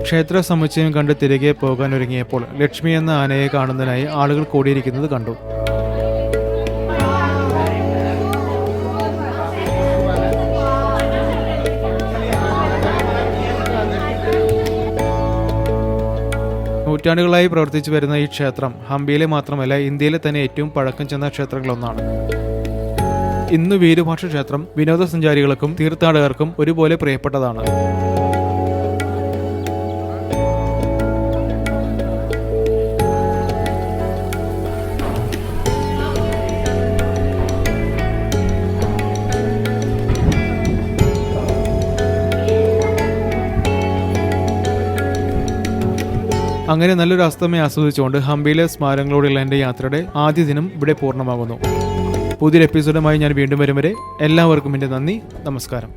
ക്ഷേത്ര സമുച്ചയം കണ്ട് തിരികെ പോകാൻ ഒരുങ്ങിയപ്പോൾ ലക്ഷ്മി എന്ന ആനയെ കാണുന്നതിനായി ആളുകൾ കൂടിയിരിക്കുന്നത് കണ്ടു. നൂറ്റാണ്ടുകളായി പ്രവർത്തിച്ചു വരുന്ന ഈ ക്ഷേത്രം ഹംപിയിലെ മാത്രമല്ല ഇന്ത്യയിലെ തന്നെ ഏറ്റവും പഴക്കം ചെന്ന ക്ഷേത്രങ്ങളൊന്നാണ്. ഇന്ന് വീരഭാക്ഷ ക്ഷേത്രം വിനോദസഞ്ചാരികൾക്കും തീർത്ഥാടകർക്കും ഒരുപോലെ പ്രിയപ്പെട്ടതാണ്. അങ്ങനെ നല്ലൊരു അസ്തമയം ആസ്വദിച്ചുകൊണ്ട് ഹംപിയിലെ സ്മാരകങ്ങളോടുള്ള എൻ്റെ യാത്രയുടെ ആദ്യ ദിനം ഇവിടെ പൂർണ്ണമാകുന്നു. പുതിയൊരു എപ്പിസോഡുമായി ഞാൻ വീണ്ടും വരും വരെ എല്ലാവർക്കും എൻ്റെ നന്ദി, നമസ്കാരം.